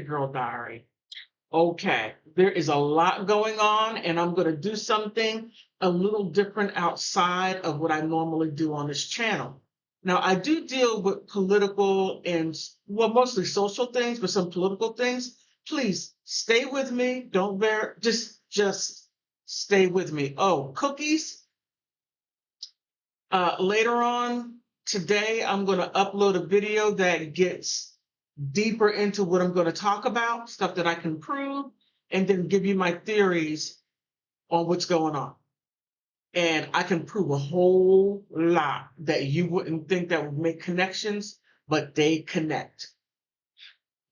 Girl Diary. Okay, there is a lot going on, and I'm going to do something a little different outside of what I normally do on this channel. Now, I do deal with political and, well, mostly social things, but some political things. Please stay with me. Don't bear, just stay with me. Oh, cookies. Later on today, I'm going to upload a video that gets deeper into what I'm going to talk about, stuff that I can prove, and then give you my theories on what's going on. And I can prove a whole lot that you wouldn't think that would make connections, but they connect.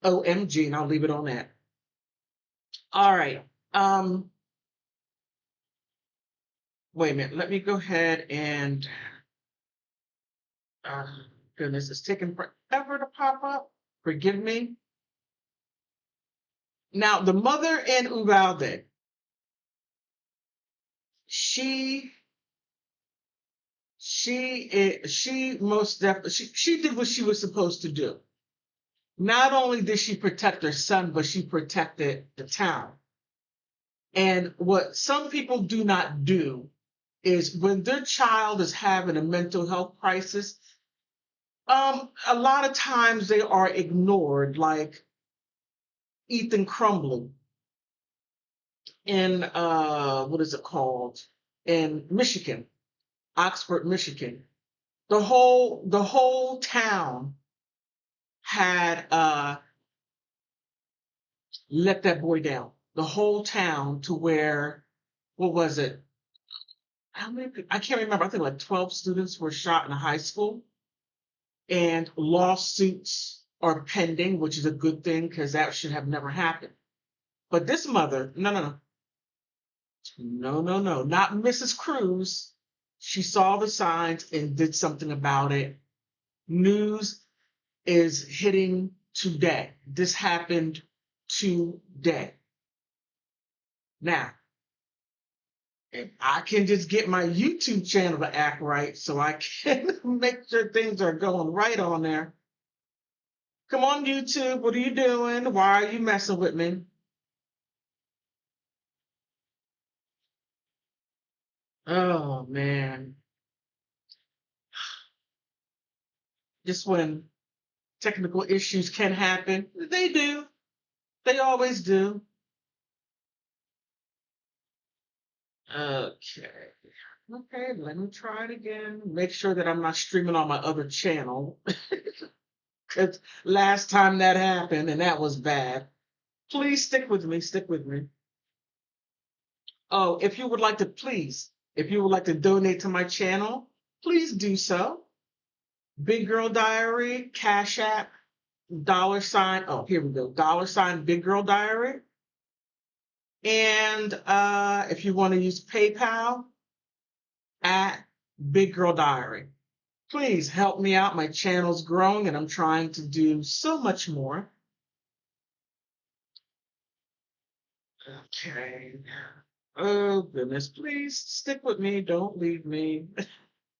OMG, and I'll leave it on that. All right. Wait a minute. Let me go ahead and, goodness, it's taking forever to pop up. Forgive me. Now, the mother in Uvalde, she most definitely, she did what she was supposed to do. Not only did she protect her son, but she protected the town. And what some people do not do is when their child is having a mental health crisis, a lot of times they are ignored, like Ethan Crumbly in, what is it called? In Michigan, Oxford, Michigan. The whole town had let that boy down. The whole town, to where, what was it? How many? I can't remember. I think like 12 students were shot in a high school, and lawsuits are pending, which is a good thing because that should have never happened. But this mother, no, not Mrs. Cruz. She saw the signs and did something about it. News is hitting today. This happened today. Now, if I can just get my YouTube channel to act right so I can make sure things are going right on there. Come on, YouTube, what are you doing? Why are you messing with me? Oh, man. Just when technical issues can happen, they do. They always do. Okay. Okay, let me try it again. Make sure that I'm not streaming on my other channel. Because last time that happened, and that was bad. Please stick with me. Stick with me. Oh, if you would like to donate to my channel, please do so. Big Girl Diary, Cash App, $, oh, here we go, $ Big Girl Diary. And if you want to use PayPal, at Big Girl Diary. Please help me out. My channel's growing and I'm trying to do so much more. Okay. Oh, goodness. Please stick with me. Don't leave me.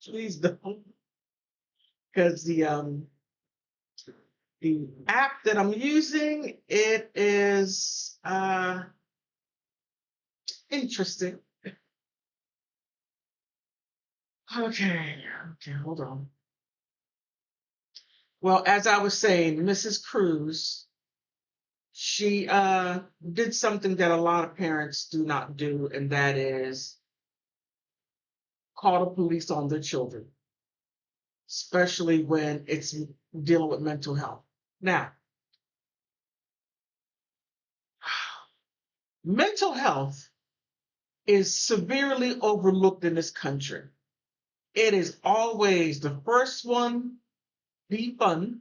Please don't. Because the app that I'm using, it is interesting. Okay, hold on. Well, as I was saying, Mrs. Cruz, she did something that a lot of parents do not do, and that is call the police on their children, especially when it's dealing with mental health. Now, mental health is severely overlooked in this country. It is always the first one defunded,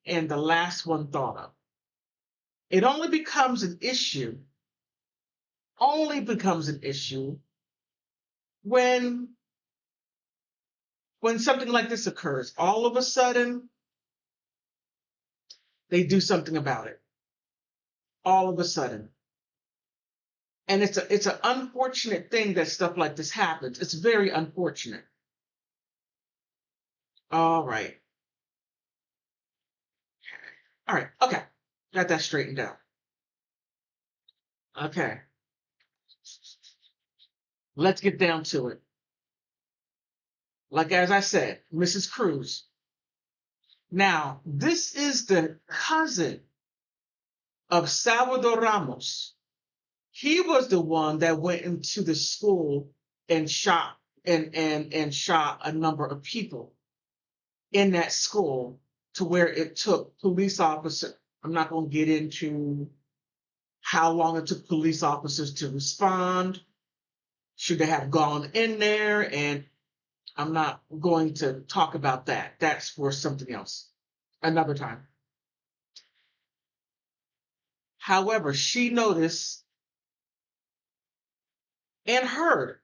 and the last one thought of. It only becomes an issue when something like this occurs. All of a sudden, they do something about it. All of a sudden. And it's an unfortunate thing that stuff like this happens. It's very unfortunate. All right. Okay. Got that straightened out. Okay. Let's get down to it. Like as I said, Mrs. Cruz. Now, this is the cousin of Salvador Ramos. He was the one that went into the school and shot and shot a number of people in that school to where it took police officers. I'm not going to get into how long it took police officers to respond. Should they have gone in there? And I'm not going to talk about that. That's for something else, another time. However, she noticed and heard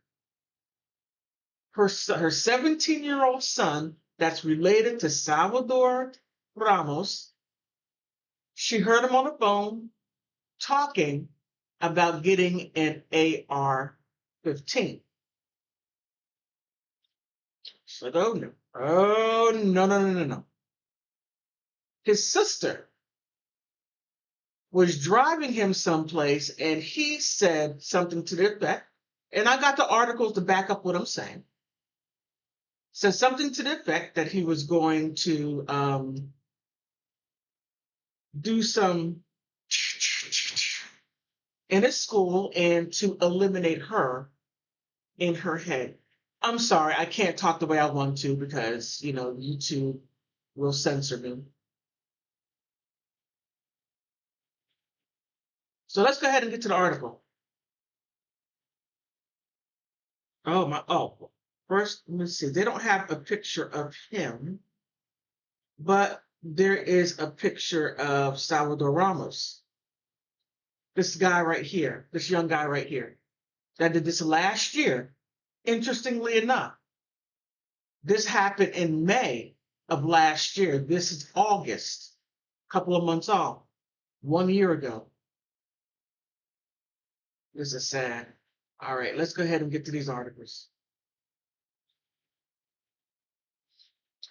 her 17-year-old son that's related to Salvador Ramos. She heard him on the phone talking about getting an AR-15. She's like, oh no. Oh, no, no, no, no, no. His sister was driving him someplace and he said something to the effect, and I got the articles to back up what I'm saying, said something to the effect that he was going to do some in his school and to eliminate her in her head. I'm sorry, I can't talk the way I want to because, YouTube will censor me. So let's go ahead and get to the article. First, let me see. They don't have a picture of him, but there is a picture of Salvador Ramos. This guy right here, this young guy right here, that did this last year. Interestingly enough, this happened in May of last year. This is August, a couple of months off, 1 year ago. This is sad. All right, let's go ahead and get to these articles.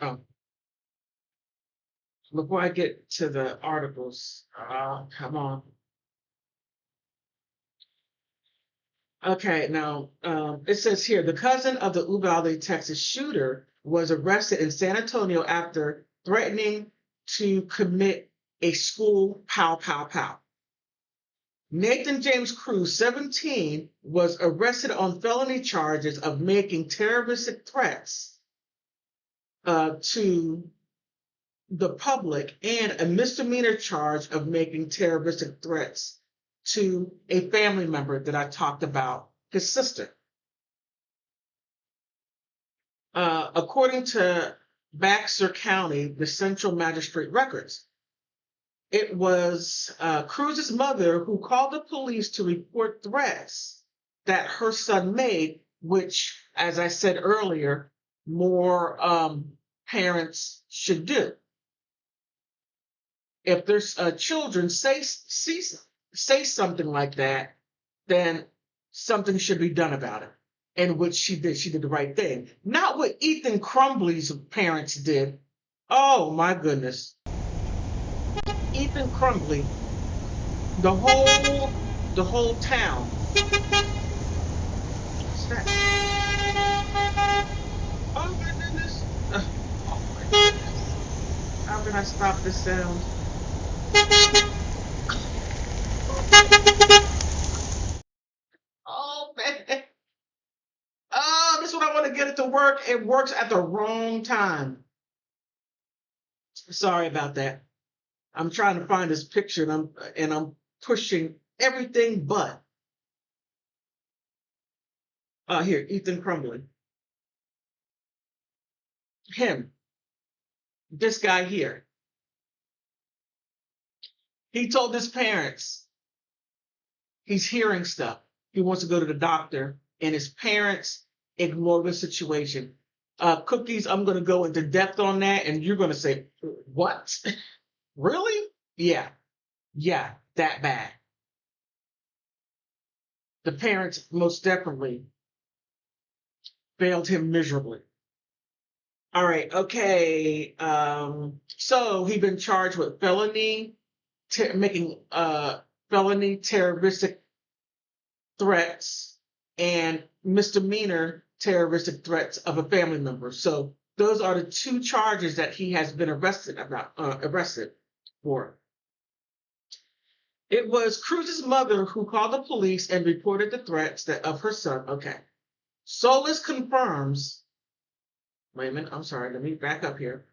Oh, before I get to the articles, come on. Okay, now it says here, the cousin of the Uvalde, Texas shooter was arrested in San Antonio after threatening to commit a school pow, pow, pow. Nathan James Cruz, 17, was arrested on felony charges of making terroristic threats to the public and a misdemeanor charge of making terroristic threats to a family member that I talked about, his sister. According to Baxter County, the Central Magistrate records, it was Cruz's mother who called the police to report threats that her son made, which, as I said earlier, more parents should do. If there's children say something like that, then something should be done about it. And which she did. She did the right thing. Not what Ethan Crumbly's parents did. Oh my goodness. Ethan Crumbly, the whole town. What's that? Oh my goodness. Oh my goodness. How can I stop this sound? Oh man. Oh, this is what I want to get it to work. It works at the wrong time. Sorry about that. I'm trying to find this picture and I'm pushing everything but. Here, Ethan Crumbly. Him. This guy here. He told his parents he's hearing stuff. He wants to go to the doctor, and his parents ignore the situation. Cookies, I'm going to go into depth on that, and you're going to say, what? Really? Yeah, that bad. The parents most definitely failed him miserably. All right, okay. So he's been charged with felony making felony terroristic threats and misdemeanor terroristic threats of a family member. So those are the two charges that he has been arrested for. It was Cruz's mother who called the police and reported the threats of her son. Okay. Solis confirms. Wait a minute. I'm sorry. Let me back up here.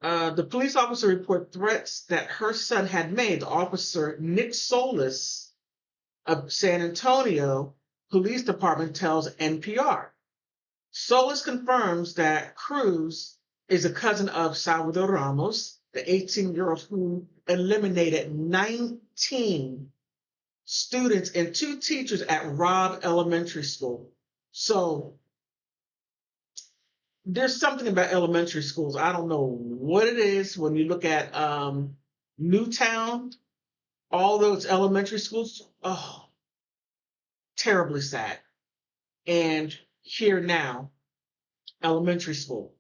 The police officer reported threats that her son had made. The officer, Nick Solis of San Antonio Police Department, tells NPR. Solis confirms that Cruz is a cousin of Salvador Ramos, the 18-year-old who eliminated 19 students and 2 teachers at Robb Elementary School. So there's something about elementary schools. I don't know what it is. When you look at Newtown, all those elementary schools, oh, terribly sad. And here now, elementary school.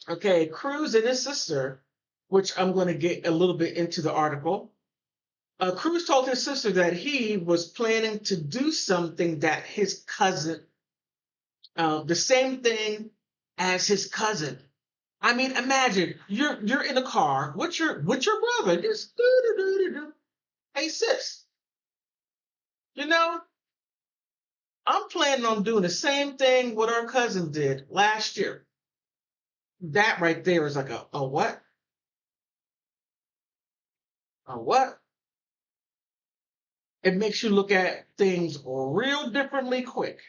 Okay, Cruz and his sister, which I'm going to get a little bit into the article. Cruz told his sister that he was planning to do something that his cousin, the same thing as his cousin. I mean, imagine you're in a car with your brother. Just hey sis, I'm planning on doing the same thing what our cousin did last year. That right there is like a what? A what? It makes you look at things real differently quick.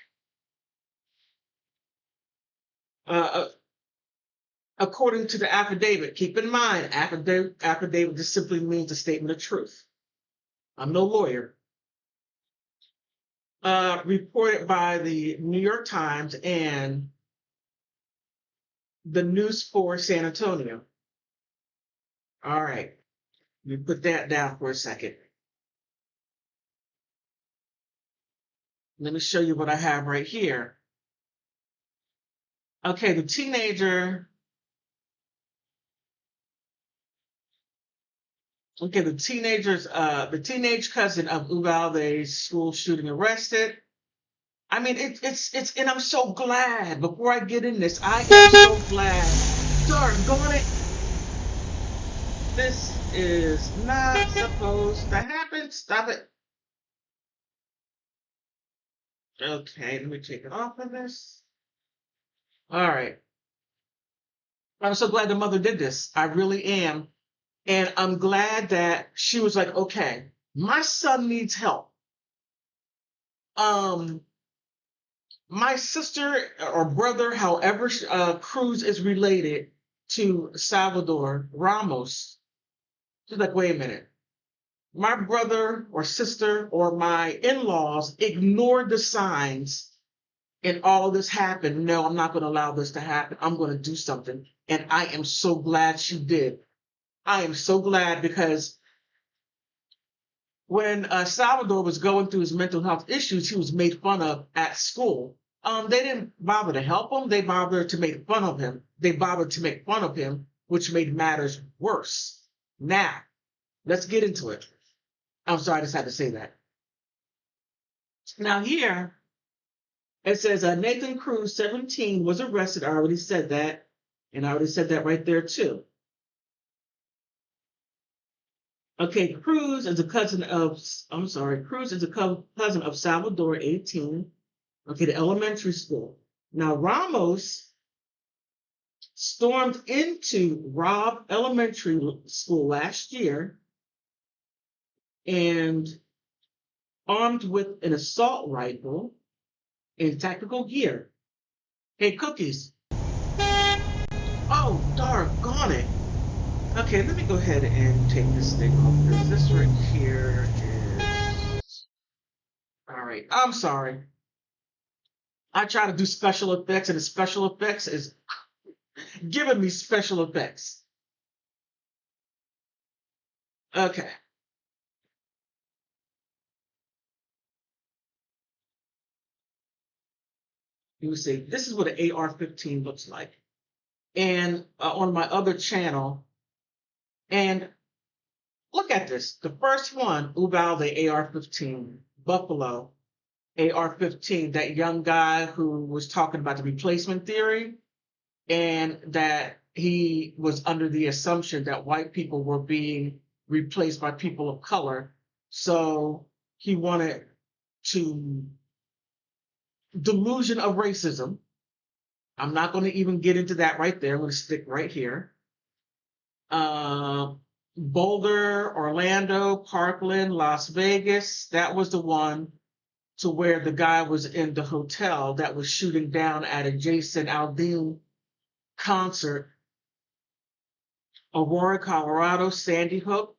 According to the affidavit, keep in mind, affidavit just simply means a statement of truth. I'm no lawyer. Reported by the New York Times and the News for San Antonio. All right, let me put that down for a second. Let me show you what I have right here. Okay, the teenage cousin of Uvalde's school shooting arrested. I mean, it's, and I'm so glad. Before I get in this, I am so glad. Darn it. This is not supposed to happen. Stop it. Okay, let me take it off of this. All right. I'm so glad the mother did this. I really am. And I'm glad that she was like, okay, my son needs help. My sister or brother, however, Cruz is related to Salvador Ramos. She's like, wait a minute. My brother or sister or my in-laws ignored the signs and all this happened. No, I'm not going to allow this to happen. I'm going to do something. And I am so glad she did. I am so glad because when Salvador was going through his mental health issues, he was made fun of at school. They didn't bother to help him. They bothered to make fun of him. Which made matters worse. Now, let's get into it. I'm sorry, I just had to say that. Now here, it says Nathan Cruz, 17, was arrested. I already said that. And I already said that right there too. Okay, Cruz is a cousin of Salvador, 18. Okay, the elementary school. Now, Ramos stormed into Robb Elementary School last year and armed with an assault rifle and tactical gear. Hey, Cookies. Oh, doggone it. Okay, let me go ahead and take this thing off because this right here is... All right, I'm sorry. I try to do special effects, and the special effects is giving me special effects. Okay. You would say, this is what an AR-15 looks like. And on my other channel, And look at this. The first one, Uvalde AR-15, Buffalo AR-15, that young guy who was talking about the replacement theory, and that he was under the assumption that white people were being replaced by people of color. So he wanted to delusion of racism. I'm not going to even get into that right there. I'm going to stick right here. Boulder, Orlando, Parkland, Las Vegas. That was the one to where the guy was in the hotel that was shooting down at a Jason Aldean concert. Aurora, Colorado, Sandy Hook.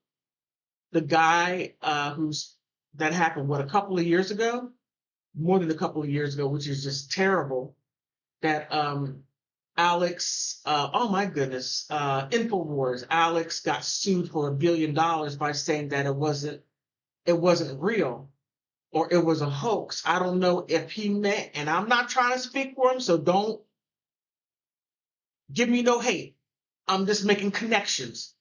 The guy that happened, what, a couple of years ago? More than a couple of years ago, which is just terrible. That Alex, oh my goodness, InfoWars, Alex got sued for $1 billion by saying that it wasn't real, or it was a hoax. I don't know if he meant, and I'm not trying to speak for him, so don't give me no hate. I'm just making connections.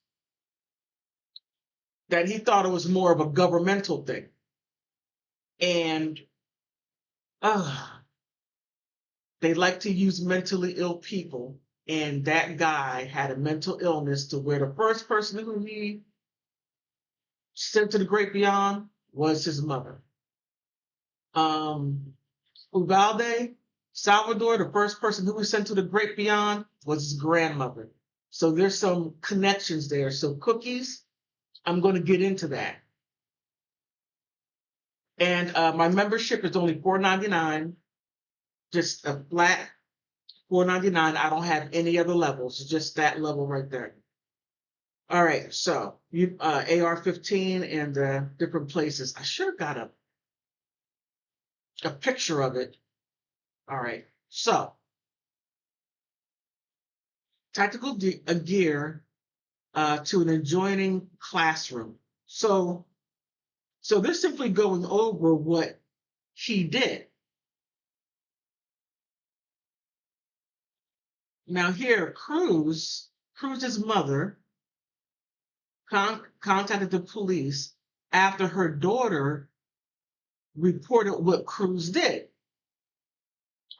That he thought it was more of a governmental thing. And they like to use mentally ill people. And that guy had a mental illness to where the first person who he sent to the great beyond was his mother. Uvalde, Salvador, the first person who was sent to the great beyond was his grandmother. So there's some connections there. So cookies, I'm going to get into that. And my membership is only $4.99, just a flat $4.99. I don't have any other levels, just that level right there. All right, so you AR-15 and the different places. I sure got a picture of it. All right, so tactical gear to an adjoining classroom. So they're simply going over what he did. Now here, Cruz's mother contacted the police after her daughter reported what Cruz did,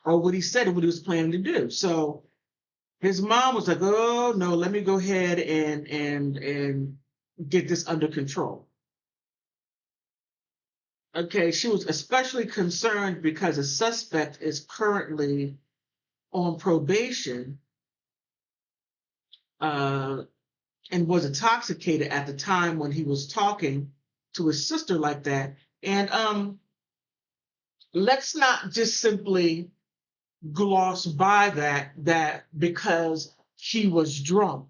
or what he said and what he was planning to do. So his mom was like, "Oh no, let me go ahead and get this under control." Okay, she was especially concerned because a suspect is currently on probation and was intoxicated at the time when he was talking to his sister like that. And let's not just simply gloss by that because he was drunk.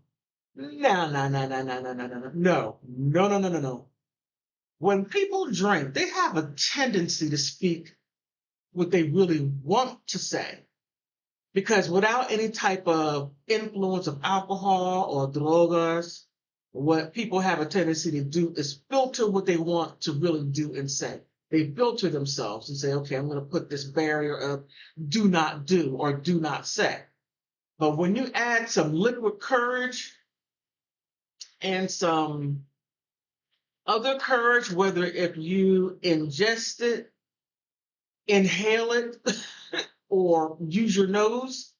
No, no, no, no, no, no, no, no, no, no, no, no, no, no. When people drink, they have a tendency to speak what they really want to say. Because without any type of influence of alcohol or drogas, what people have a tendency to do is filter what they want to really do and say. They filter themselves and say, okay, I'm going to put this barrier of do not do or do not say. But when you add some liquid courage and some other courage, whether if you ingest it, inhale it, or use your nose,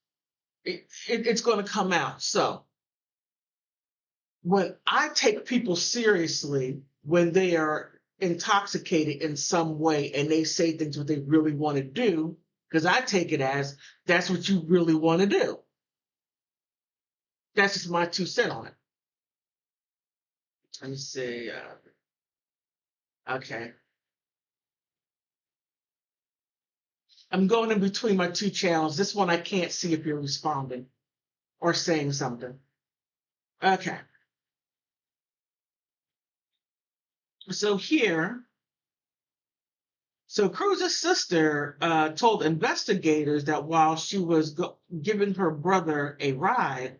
it's going to come out. So when I take people seriously when they are intoxicated in some way and they say things what they really want to do, because I take it as that's what you really want to do. That's just my 2 cents on it. Let me see. Okay. I'm going in between my 2 channels. This one I can't see if you're responding or saying something. Okay. So here, Cruz's sister told investigators that while she was giving her brother a ride,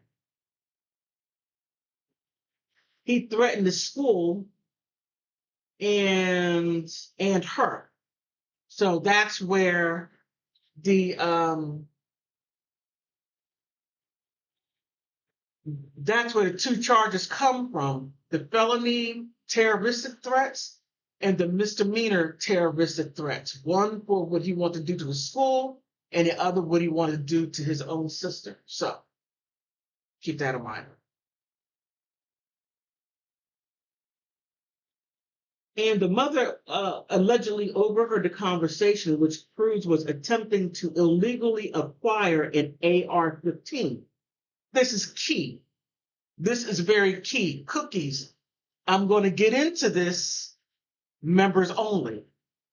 he threatened the school and her. So that's where the That's where the two charges come from: the felony terroristic threats and the misdemeanor terroristic threats. One for what he wanted to do to the school, and the other what he wanted to do to his own sister. So keep that in mind. And the mother allegedly overheard the conversation in which Cruz was attempting to illegally acquire an AR-15. This is key. This is very key. Cookies. I'm going to get into this, members only.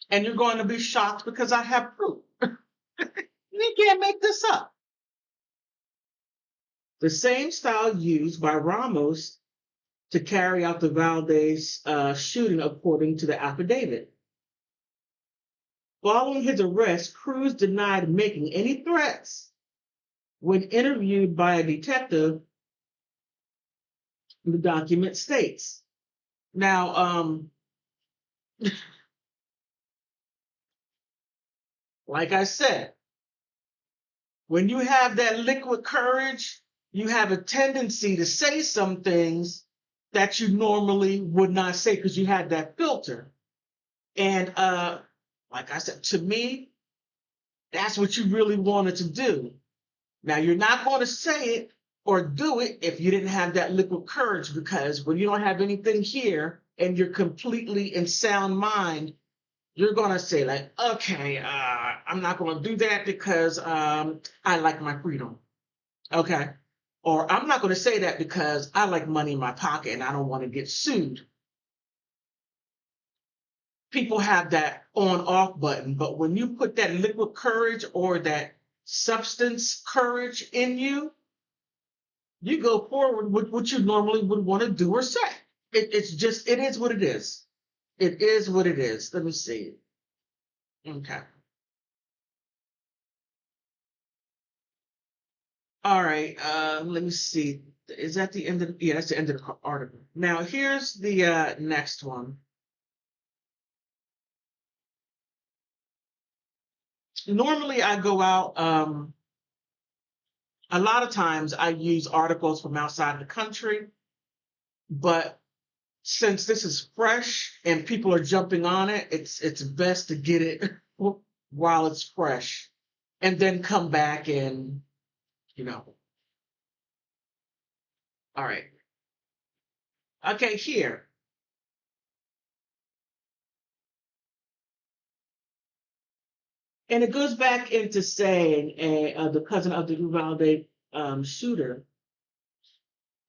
And you're going to be shocked because I have proof. You can't make this up. The same style used by Ramos to carry out the Valdez shooting, according to the affidavit. Following his arrest, Cruz denied making any threats. When interviewed by a detective, the document states. Now, like I said, when you have that liquid courage, you have a tendency to say some things that you normally would not say because you had that filter. And like I said, to me, that's what you really wanted to do. Now, you're not going to say it or do it if you didn't have that liquid courage, because when you don't have anything here and you're completely in sound mind, you're going to say like, okay, I'm not going to do that because I like my freedom. Okay. Or I'm not going to say that because I like money in my pocket and I don't want to get sued. People have that on-off button, but when you put that liquid courage or that substance courage in you, you go forward with what you normally would want to do or say. It is what it is. It is what it is. Let me see. Okay. All right. Let me see. Is that the end of yeah, that's the end of the article. Now here's the next one. Normally I go out, a lot of times I use articles from outside the country, but since this is fresh and people are jumping on it, it's best to get it while it's fresh and then come back and, you know. All right. Okay, here. And it goes back into saying the cousin of the Uvalde shooter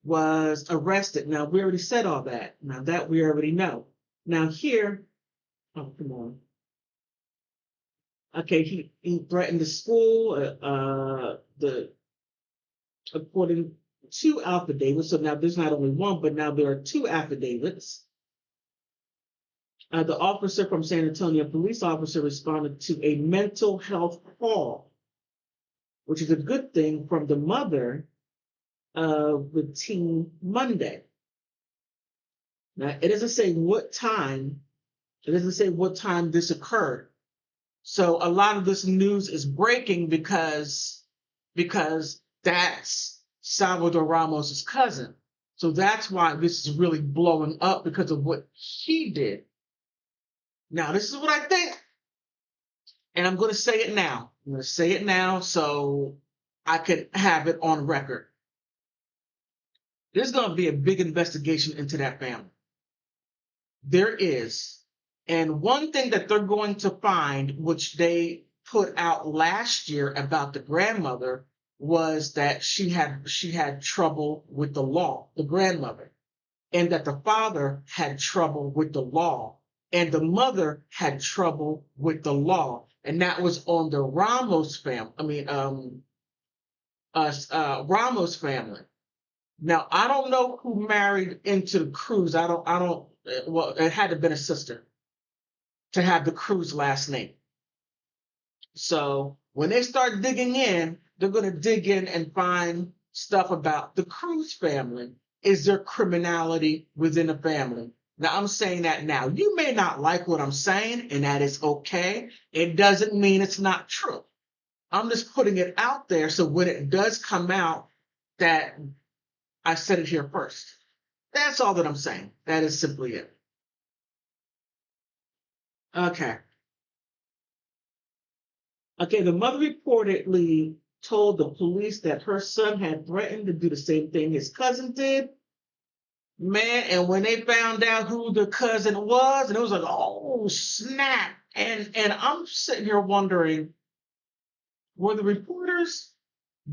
was arrested. Now, we already said all that. Now, that we already know. Now, here, oh, come on. Okay, he threatened the school, according to affidavits. So now there's not only one, but now there are two affidavits. The officer from San Antonio, police officer, responded to a mental health call, which is a good thing, from the mother with Team Monday. Now, it doesn't say what time. It doesn't say what time this occurred. So a lot of this news is breaking because that's Salvador Ramos's cousin. So that's why this is really blowing up, because of what he did. Now, this is what I think, and I'm going to say it now. I'm going to say it now so I can have it on record. There's going to be a big investigation into that family. There is. And one thing that they're going to find, which they put out last year about the grandmother, was that she had trouble with the law, the grandmother, and that the father had trouble with the law, and the mother had trouble with the law, and that was on the Ramos family. Ramos family. Now, I don't know who married into the Cruz. I don't. Well, it had to have been a sister to have the Cruz last name. So when they start digging in, they're going to dig in and find stuff about the Cruz family. Is there criminality within the family? Now, I'm saying that now. You may not like what I'm saying, and that is okay. It doesn't mean it's not true. I'm just putting it out there so when it does come out, that I said it here first. That's all that I'm saying. That is simply it. Okay. Okay, the mother reportedly told the police that her son had threatened to do the same thing his cousin did. Man, and when they found out who the cousin was, and it was like, oh snap. And I'm sitting here wondering, were the reporters,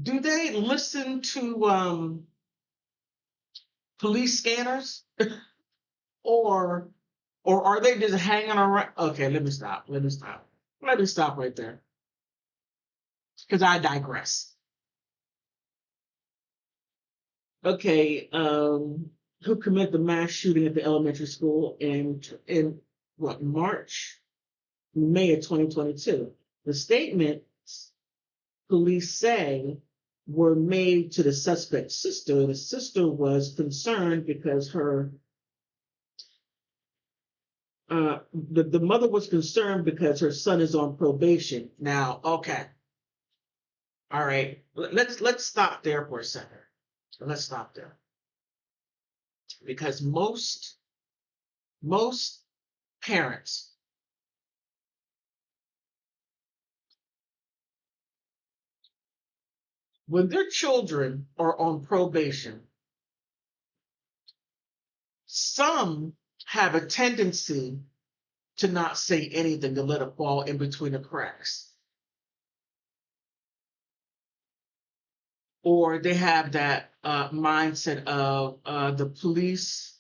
do they listen to police scanners? or or are they just hanging around? Okay, let me stop. Let me stop. Let me stop right there. Because I digress. Okay, who committed the mass shooting at the elementary school in what, May of 2022? The statements police say were made to the suspect's sister. The sister was concerned because the mother was concerned because her son is on probation. Now, okay, all right, let's stop there for a second. Let's stop there because most parents, when their children are on probation, some have a tendency to not say anything, to let it fall in between the cracks. Or they have that mindset of the police,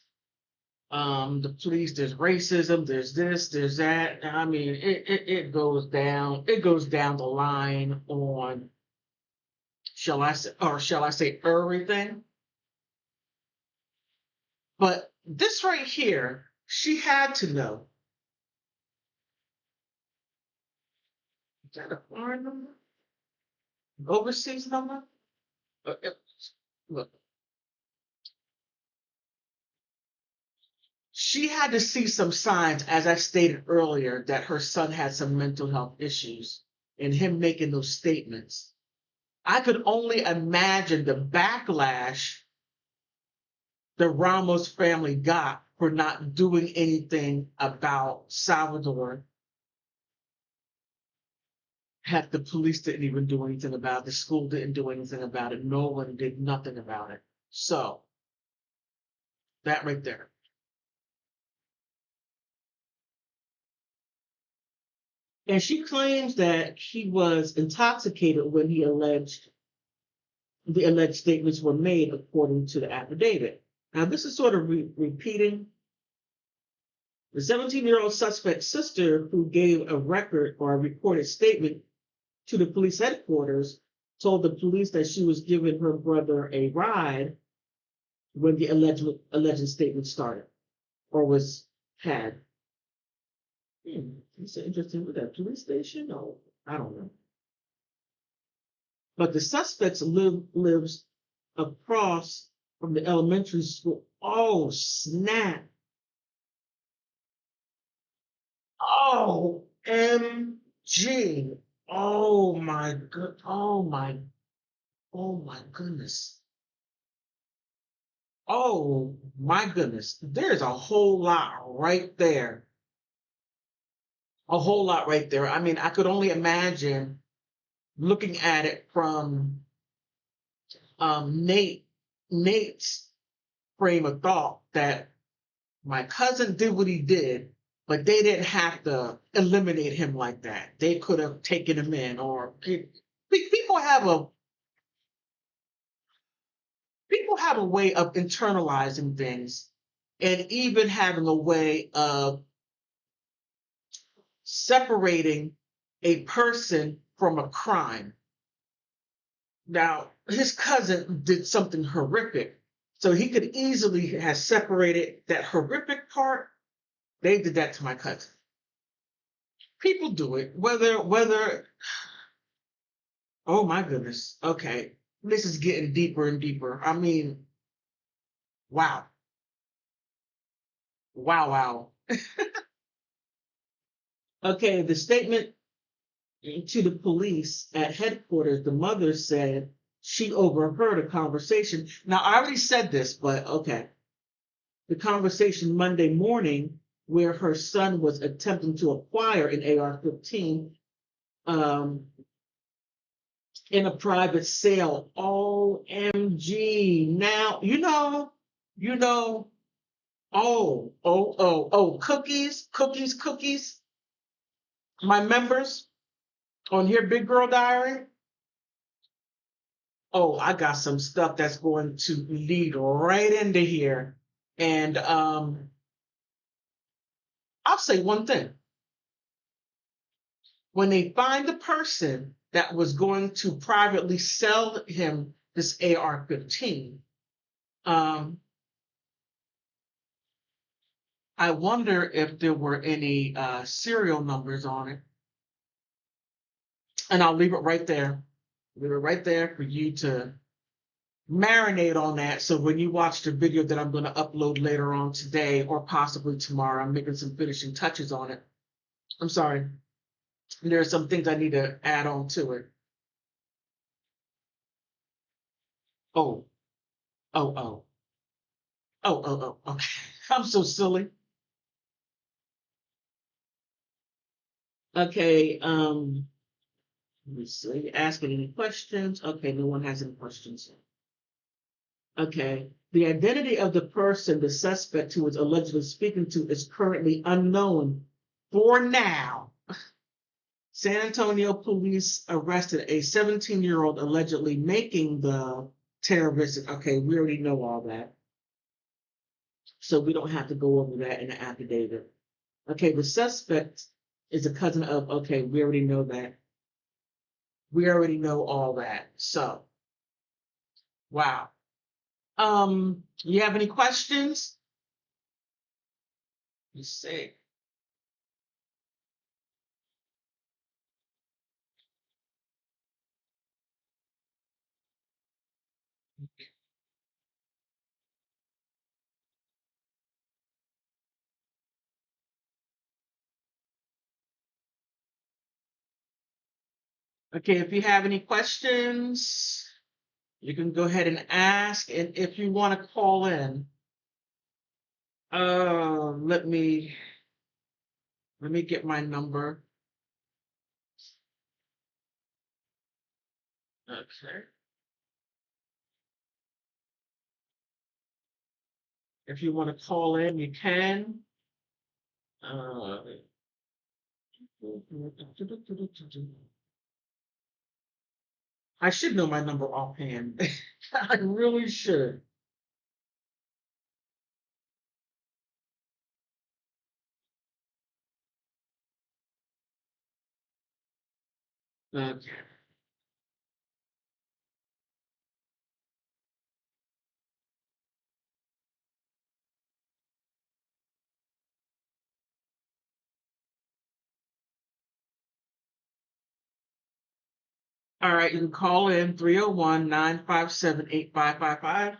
there's racism, there's this, there's that. I mean, it goes down the line on, shall I say everything? But this right here, she had to know. Is that a foreign number? Overseas number? Look, she had to see some signs, as I stated earlier, that her son had some mental health issues, and him making those statements. I could only imagine the backlash the Ramos family got for not doing anything about Salvador. Heck, the police didn't even do anything about it. The school didn't do anything about it. No one did nothing about it. So, that right there. And she claims that he was intoxicated when the alleged statements were made, according to the affidavit. Now, this is sort of repeating. The 17-year-old suspect's sister, who gave a record or a recorded statement to the police headquarters, told the police that she was giving her brother a ride when the alleged statement started or was had. It's interesting with that police station. Oh, I don't know. But the suspects lives across from the elementary school. Oh, snap. OMG. Oh my good. Oh my goodness. Oh my goodness. There's a whole lot right there. A whole lot right there. I mean, I could only imagine looking at it from Nate's frame of thought, that my cousin did what he did, but they didn't have to eliminate him like that. They could have taken him in, or people have a people have a way of internalizing things, and even having a way of separating a person from a crime. Now, his cousin did something horrific, so he could easily have separated that horrific part. They did that to my cousin. People do it, whether. Oh my goodness. Okay, this is getting deeper and deeper. I mean, wow, wow, wow. Okay, the statement to the police at headquarters, the mother said she overheard a conversation. Now, I already said this, but okay. The conversation Monday morning where her son was attempting to acquire an AR-15 in a private sale. OMG. Now, cookies. My members on here, Big Girl Diary. Oh, I got some stuff that's going to lead right into here. And I'll say one thing. When they find the person that was going to privately sell him this AR-15, I wonder if there were any serial numbers on it. And I'll leave it right there. Leave it right there for you to marinate on that. So when you watch the video that I'm going to upload later on today or possibly tomorrow, I'm making some finishing touches on it. I'm sorry. There are some things I need to add on to it. Oh, oh, oh, okay. I'm so silly. Okay, let me see. Asking any questions? Okay, no one has any questions. Okay. The identity of the person, the suspect who was allegedly speaking to, is currently unknown for now. San Antonio police arrested a 17-year-old allegedly making the terror visit. Okay, we already know all that. So we don't have to go over that in the affidavit. Okay, the suspect is a cousin of, okay, we already know that. We already know all that. So, wow. You have any questions? Let's see. Okay, if you have any questions, you can go ahead and ask. And if you want to call in, let me get my number. Okay. If you want to call in, you can. Uh, I should know my number offhand. I really should. Okay. All right, you can call in 301-957-8555.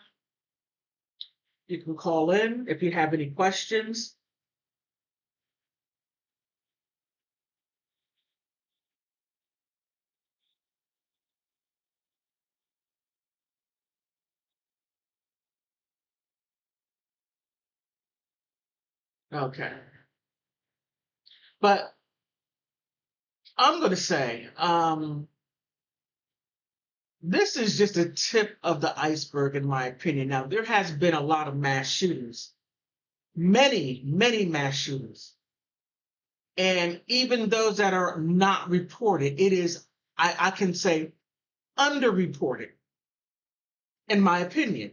You can call in if you have any questions. Okay. But I'm going to say, this is just a tip of the iceberg, in my opinion. Now, there has been a lot of mass shootings, many mass shootings. And even those that are not reported, it is, I can say, underreported, in my opinion.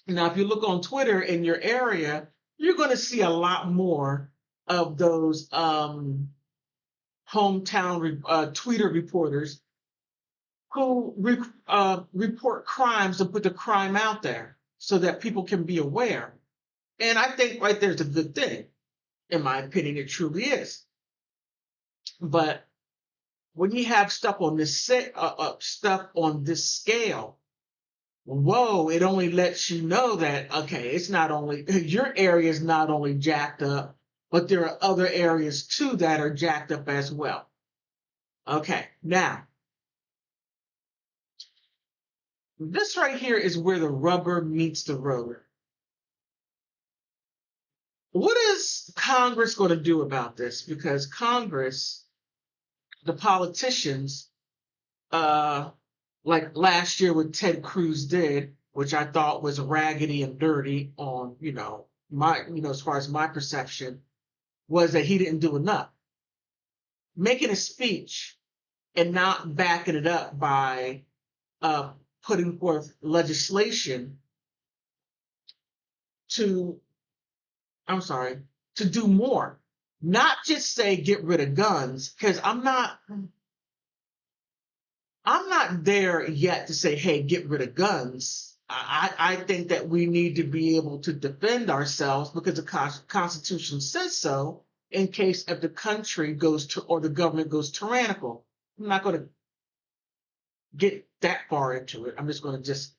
Now, if you look on Twitter in your area, you're going to see a lot more of those hometown tweeter reporters who report crimes and put the crime out there so that people can be aware. And I think right there's a good thing. In my opinion, it truly is. But when you have stuff on this scale, whoa, it only lets you know that, okay, it's not only your area is not only jacked up, but there are other areas too that are jacked up as well. Okay, now This right here is where the rubber meets the road. What is Congress going to do about this? Because Congress, the politicians, uh, like last year what Ted Cruz did, which I thought was raggedy and dirty on, as far as my perception, was that he didn't do enough. Making a speech and not backing it up by uh, putting forth legislation to, I'm sorry, to do more. Not just say get rid of guns, because I'm not there yet to say, hey, get rid of guns. I think that we need to be able to defend ourselves because the Constitution says so in case if the country goes to or the government goes tyrannical. I'm not going to get that far into it. I'm just going to just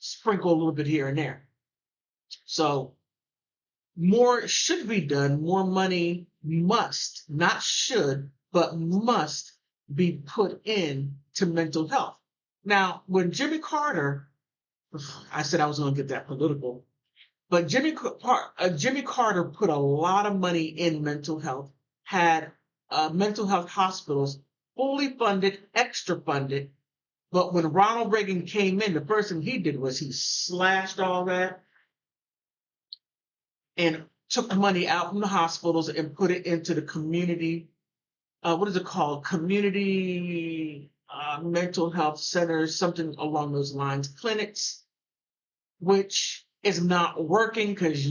sprinkle a little bit here and there. So more should be done. More money must, not should, but must be put in to mental health. Now, when Jimmy Carter, I said I was going to get that political, but Jimmy Carter put a lot of money in mental health, had mental health hospitals fully funded, extra funded. But when Ronald Reagan came in, the first thing he did was he slashed all that and took money out from the hospitals and put it into the community. What is it called? Community mental health centers, something along those lines, clinics, which is not working because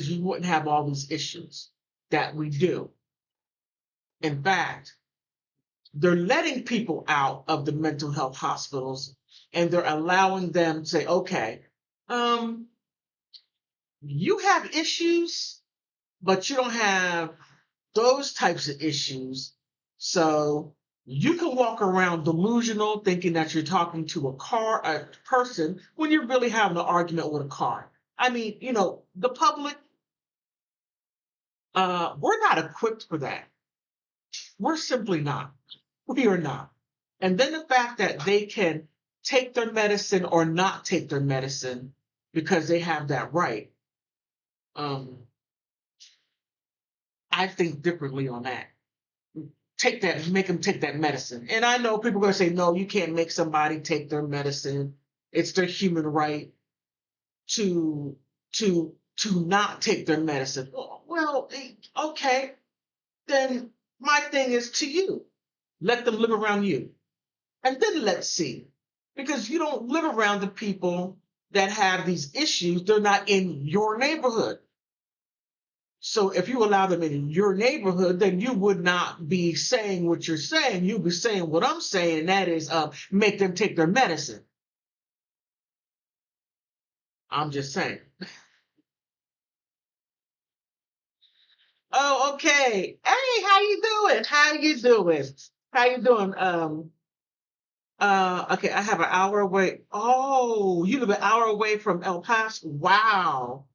you wouldn't have all these issues that we do. In fact, they're letting people out of the mental health hospitals and they're allowing them to say, okay, you have issues, but you don't have those types of issues. So you can walk around delusional thinking that you're talking to a person when you're really having an argument with a car. I mean, the public, we're not equipped for that. We're simply not. We are not. And then the fact that they can take their medicine or not take their medicine because they have that right. I think differently on that. Make them take that medicine. And I know people are going to say, no, you can't make somebody take their medicine. It's their human right to not take their medicine. Well, okay. Then my thing is to you. Let them live around you. And then let's see. Because you don't live around the people that have these issues. They're not in your neighborhood. So if you allow them in your neighborhood, then you would not be saying what you're saying. You'd be saying what I'm saying, and that is make them take their medicine. I'm just saying. Oh, okay. Hey, how you doing? How you doing? How you doing? Okay, I have an hour away. Oh, you live an hour away from El Paso. Wow.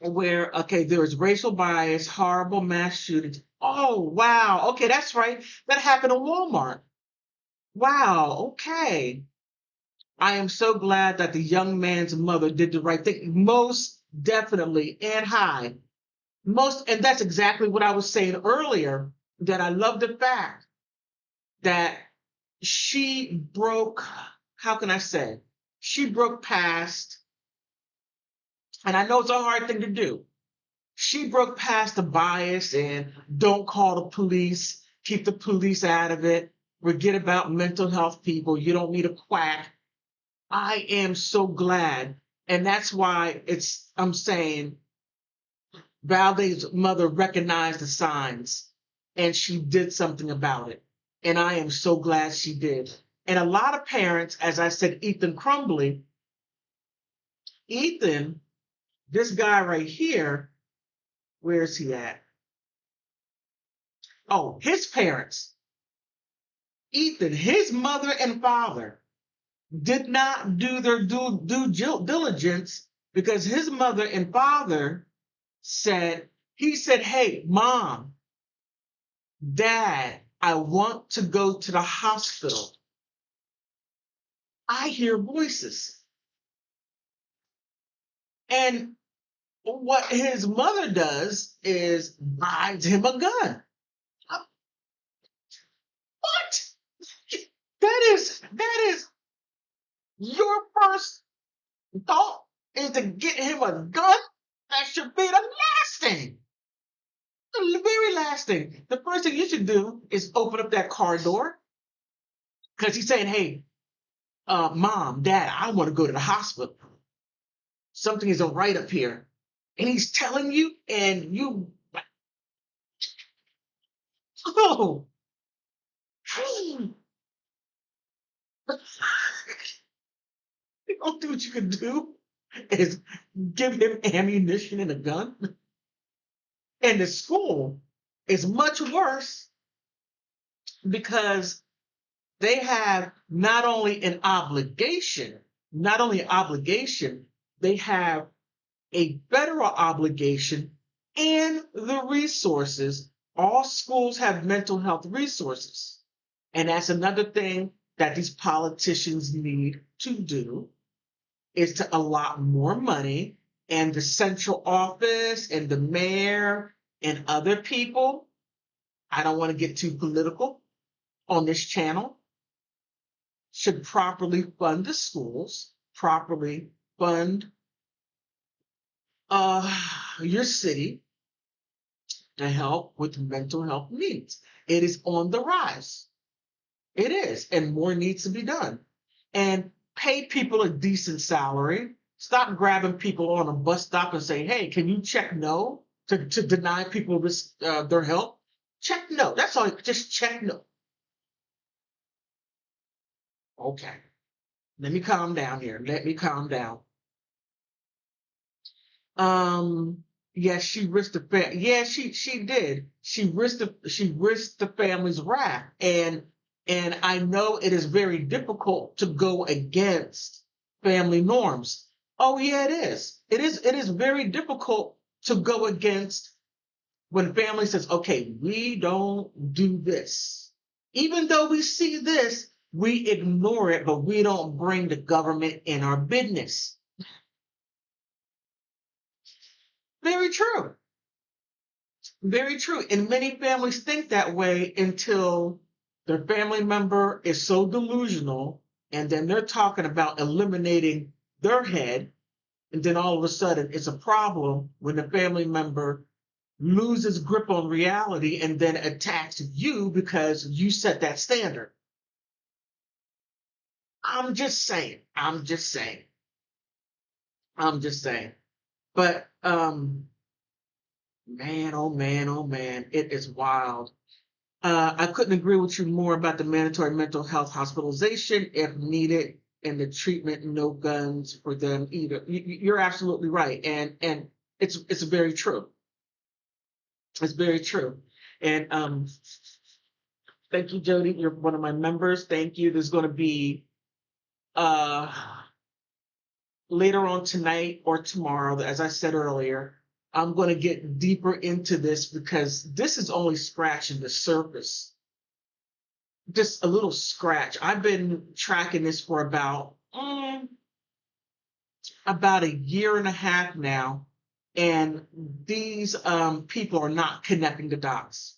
Where, okay, there was racial bias, horrible mass shootings. Oh, wow. Okay, that's right. That happened in Walmart. Wow. Okay. I am so glad that the young man's mother did the right thing. Most definitely. And hi. And that's exactly what I was saying earlier, that I love the fact that she broke, how can I say? She broke past, and I know it's a hard thing to do. She broke past the bias and don't call the police, keep the police out of it, forget about mental health people. You don't need a quack. I am so glad. And that's why I'm saying Valde's mother recognized the signs and she did something about it. And I am so glad she did. And a lot of parents, as I said, Ethan Crumbly, this guy right here, where is he at? Oh, his parents, Ethan, his mother and father did not do their due diligence because his mother and father he said, hey, mom, dad, I want to go to the hospital. I hear voices. And what his mother does is buys him a gun. What? That is your first thought is to get him a gun? That should be the last thing. The very last thing. The first thing you should do is open up that car door. Because he's saying, hey, mom, dad, I want to go to the hospital. Something isn't right up here. And he's telling you, and you, oh, the only thing what you can do is give him ammunition and a gun. And the school is much worse because they have not only an obligation, they have a federal obligation and the resources. All schools have mental health resources. And that's another thing that these politicians need to do is to allot more money, and the central office and the mayor and other people. I don't want to get too political on this channel, should properly fund the schools, properly fund your city to help with mental health needs. It is on the rise. It is, and more needs to be done. And pay people a decent salary. Stop grabbing people on a bus stop and say, hey, can you check no to deny people this their help? Check no. That's all. Just check no. Okay. Let me calm down here. Let me calm down. Yes, she risked the yeah, she did. She risked the family's wrath. And I know it is very difficult to go against family norms. Oh yeah, it is. It is very difficult to go against when family says, okay, we don't do this. Even though we see this, we ignore it, but we don't bring the government in our business. Very true. Very true. And many families think that way until their family member is so delusional, and then they're talking about eliminating their head, and then all of a sudden it's a problem when the family member loses grip on reality and then attacks you because you set that standard. I'm just saying. I'm just saying. I'm just saying. But man, oh man, oh man, it is wild. I couldn't agree with you more about the mandatory mental health hospitalization if needed, and the treatment, no guns for them either. You're absolutely right, and it's very true. It's very true. And thank you, Jody. You're one of my members. Thank you. There's going to be uh later on tonight or tomorrow, as I said earlier. I'm going to get deeper into this because this is only scratching the surface. Just a little scratch. I've been tracking this for about a year and a half now, and these people are not connecting the dots.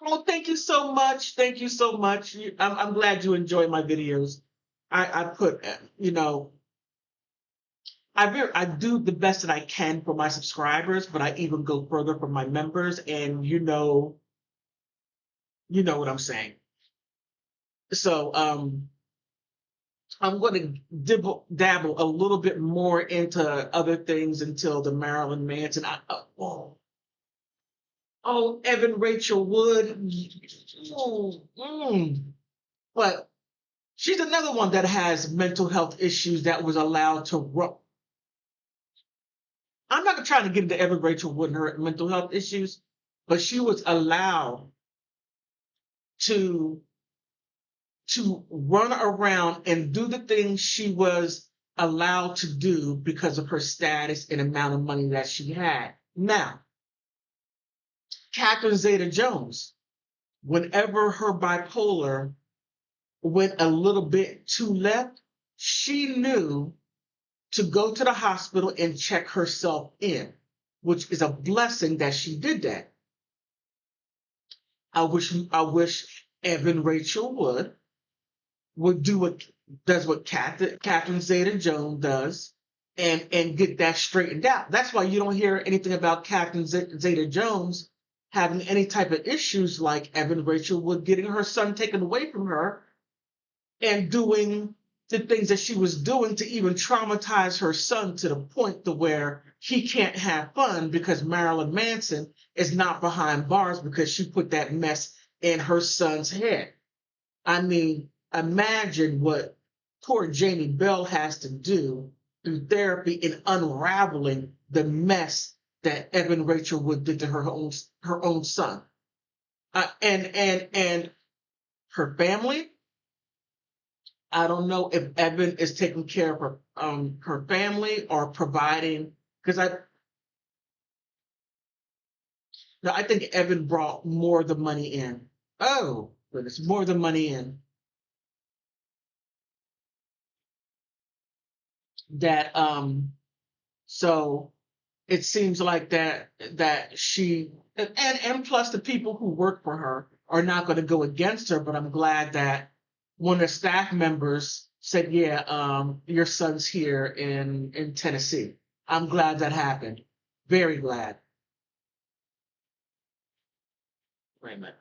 Oh, thank you so much. Thank you so much. I'm glad you enjoy my videos. I put, I do the best that I can for my subscribers, but I even go further for my members, and you know what I'm saying. So I'm going to dabble a little bit more into other things until the Marilyn Manson. Evan Rachel Wood. Oh, But she's another one that has mental health issues that was allowed to run. I'm not trying to get into Evan Rachel Wood and her mental health issues, but she was allowed to run around and do the things she was allowed to do because of her status and amount of money that she had. Now, Catherine Zeta-Jones. whenever her bipolar went a little bit too left, she knew to go to the hospital and check herself in, which is a blessing that she did that. I wish Evan Rachel would do what does what Catherine Zeta-Jones does and get that straightened out. That's why you don't hear anything about Catherine Zeta-Jones having any type of issues like Evan Rachel Wood getting her son taken away from her and doing the things that she was doing to even traumatize her son to the point to where he can't have fun because Marilyn Manson is not behind bars because she put that mess in her son's head. I mean, imagine what poor Jamie Bell has to do through therapy in unraveling the mess that Evan Rachel Wood did to her own son. And her family. I don't know if Evan is taking care of her family or providing, because I think Evan brought more of the money in. Oh, but it's more of the money in that so it seems like that she and plus the people who work for her are not going to go against her, but I'm glad that one of the staff members said, yeah, your son's here in Tennessee. I'm glad that happened. Very glad. Wait a minute.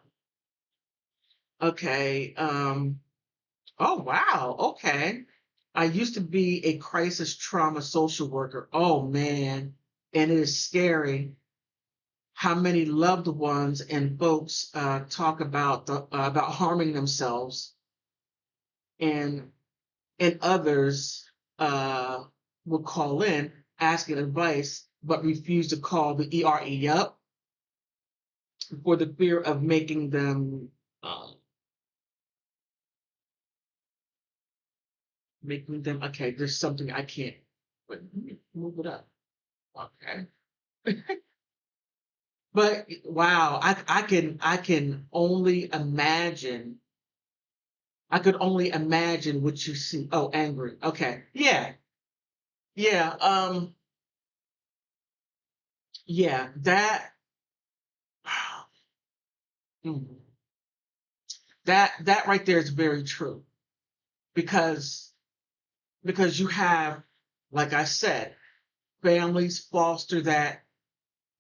Okay. Oh wow. Okay. I used to be a crisis trauma social worker. Oh man. And it is scary how many loved ones and folks talk about harming themselves, and others uh, will call in asking advice but refuse to call the ERE up for the fear of uh, making them okay. There's something I can't. But let me move it up. Okay. But wow, I can only imagine. I could only imagine what you see. Oh, angry. Okay. Yeah. Yeah. Yeah. Mm, that right there is very true because you have, like I said, families foster that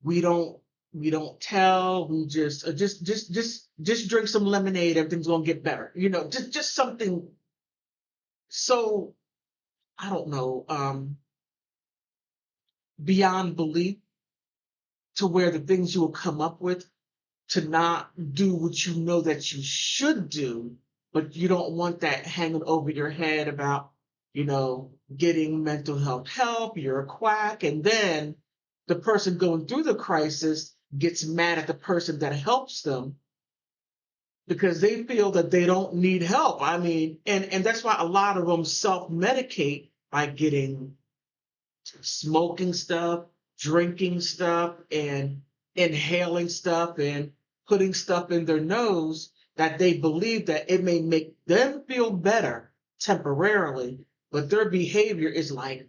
we don't we don't tell. We just drink some lemonade. Everything's gonna get better. Just something so I don't know, beyond belief to where the things you will come up with to not do what you know that you should do, but you don't want that hanging over your head about, getting mental health help, you're a quack, and then the person going through the crisis gets mad at the person that helps them because they feel that they don't need help. I mean, and that's why a lot of them self-medicate by getting smoking stuff, drinking stuff, and inhaling stuff and putting stuff in their nose that they believe that it may make them feel better temporarily, but their behavior is like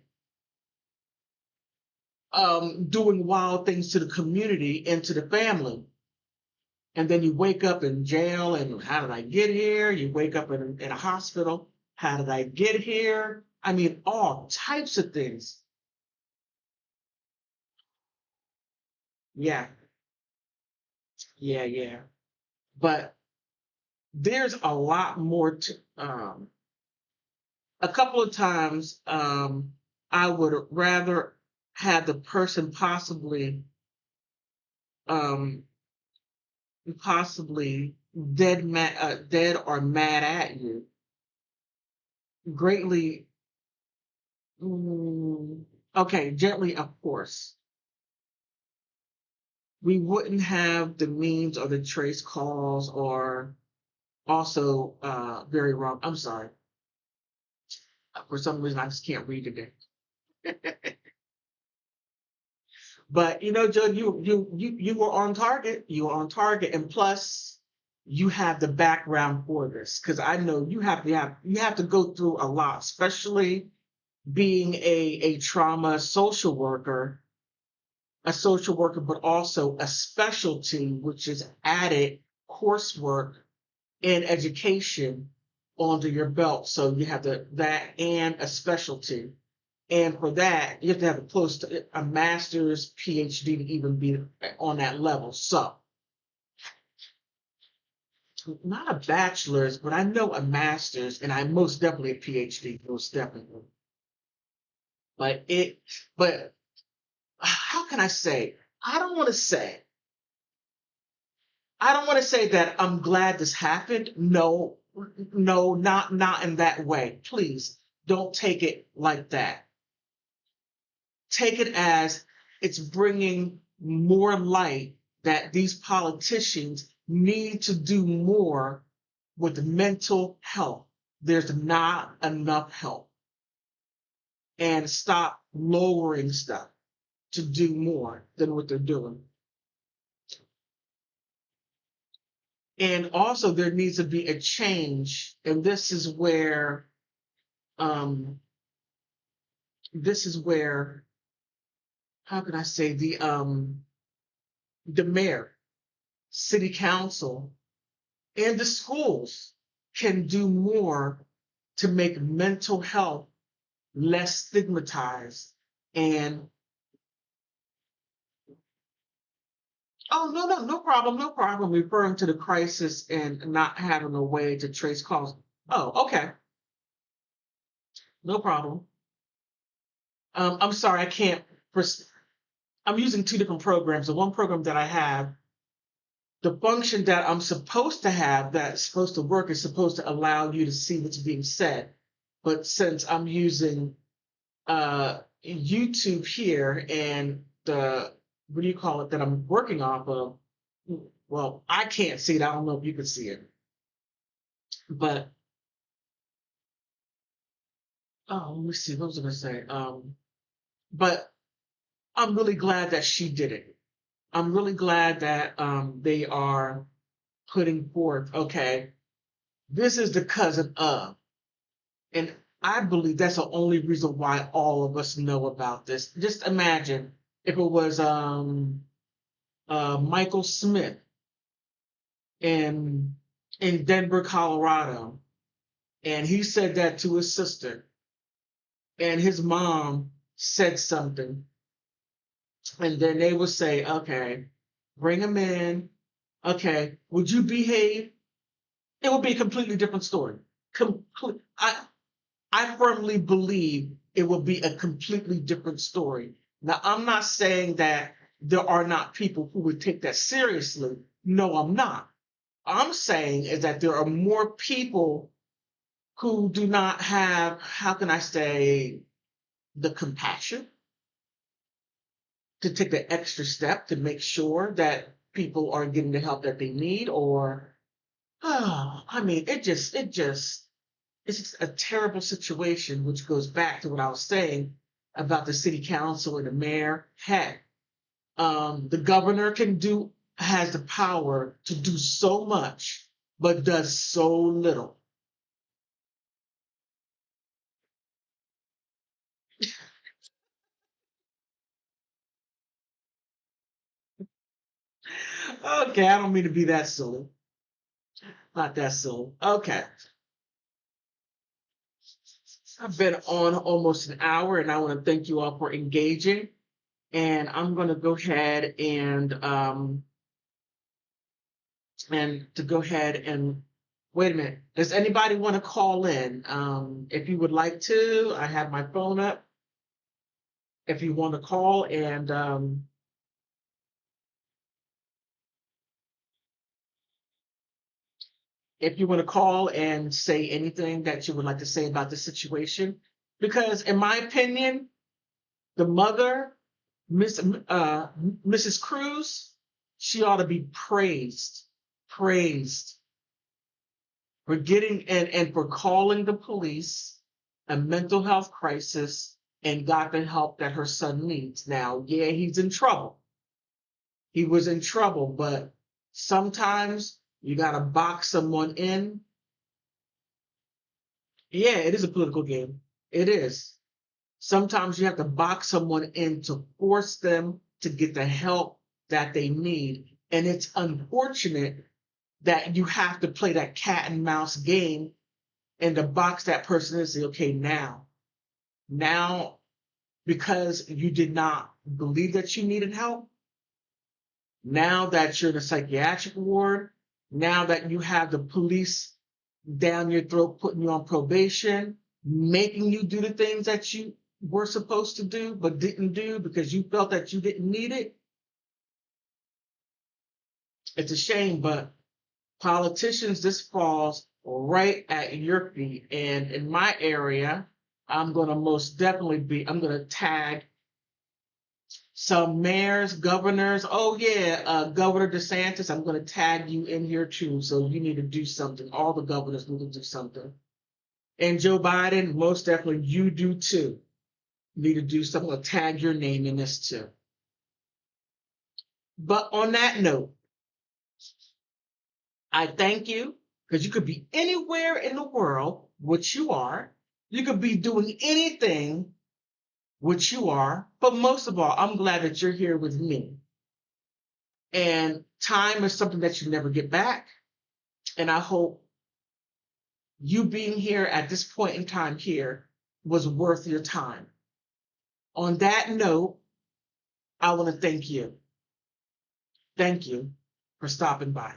doing wild things to the community and to the family. And then you wake up in jail, and how did I get here? You wake up in a hospital. How did I get here? I mean, all types of things. Yeah, yeah, yeah. But there's a lot more to a couple of times I would rather have the person um possibly dead or mad at you greatly. Okay, gently, of course. We wouldn't have the memes or the trace calls or also very wrong. I'm sorry. For some reason I just can't read today. But Joe, you were on target. You were on target, and plus, you have the background for this, because I know you have to go through a lot, especially being a trauma social worker, but also a specialty, which is added coursework in education onto your belt. So you have that and a specialty. And for that, you have to have close to a master's, PhD to even be on that level. So not a bachelor's, but I know a master's, and I most definitely a PhD, most definitely. But but how can I say? I don't want to say. I don't want to say that I'm glad this happened. No, no, not in that way. Please don't take it like that. Take it as it's bringing more light that these politicians need to do more with mental health. There's not enough help, and stop lowering stuff to do more than what they're doing. And also there needs to be a change. And um this is where, how can I say, the mayor, city council, and the schools can do more to make mental health less stigmatized. And oh, no, no, no problem, no problem, referring to the crisis and not having a way to trace cause. Oh, okay, no problem. I'm sorry, I can't. I'm using two different programs. The one program that I have, the function that I'm supposed to have that's supposed to work is supposed to allow you to see what's being said. But since I'm using YouTube here, and the, what do you call it, that I'm working off of, well, I can't see it. I don't know if you can see it. But oh, let me see. What was I going to say? But I'm really glad that she did it. I'm really glad that they are putting forth, okay, this is the cousin of. And I believe that's the only reason why all of us know about this. Just imagine if it was Michael Smith in Denver, Colorado, and he said that to his sister, and his mom said something, and then they would say, okay, bring him in. Okay, would you behave? It would be a completely different story. I firmly believe it will be a completely different story. Now, I'm not saying that there are not people who would take that seriously. No, I'm not. I'm saying is that there are more people who do not have, how can I say, the compassion to take the extra step to make sure that people are getting the help that they need, or, oh, I mean, it's just a terrible situation, which goes back to what I was saying about the city council and the mayor. Heck, the governor has the power to do so much, but does so little. Okay, I don't mean to be that silly. Not that silly. Okay. I've been on almost an hour, and I want to thank you all for engaging. And I'm going to go ahead and to go ahead and wait a minute. Does anybody want to call in? If you would like to, I have my phone up. If you want to call, and if you want to call and say anything that you would like to say about the situation, because in my opinion, the mother, Mrs. Cruz, she ought to be praised for getting and for calling the police a mental health crisis and got the help that her son needs. Now, yeah, he's in trouble. He was in trouble, but sometimes You got to box someone in. Yeah, it is a political game. It is. Sometimes you have to box someone in to force them to get the help that they need. And it's unfortunate that you have to play that cat and mouse game and to box that person and say, okay, now, because you did not believe that you needed help, now that you're in a psychiatric ward, now that you have the police down your throat, putting you on probation, making you do the things that you were supposed to do but didn't do because you felt that you didn't need it. It's a shame, but politicians, this falls right at your feet. And in my area, I'm going to most definitely I'm going to tag some mayors, governors. Oh, yeah, Governor DeSantis, I'm going to tag you in here too. So you need to do something. All the governors need to do something. And Joe Biden, most definitely you do too. Need to do something. I'll tag your name in this too. But on that note, I thank you because you could be anywhere in the world, which you are. You could be doing anything, which you are. But most of all, I'm glad that you're here with me. And time is something that you never get back. And I hope you being here at this point in time here was worth your time. On that note, I want to thank you. Thank you for stopping by.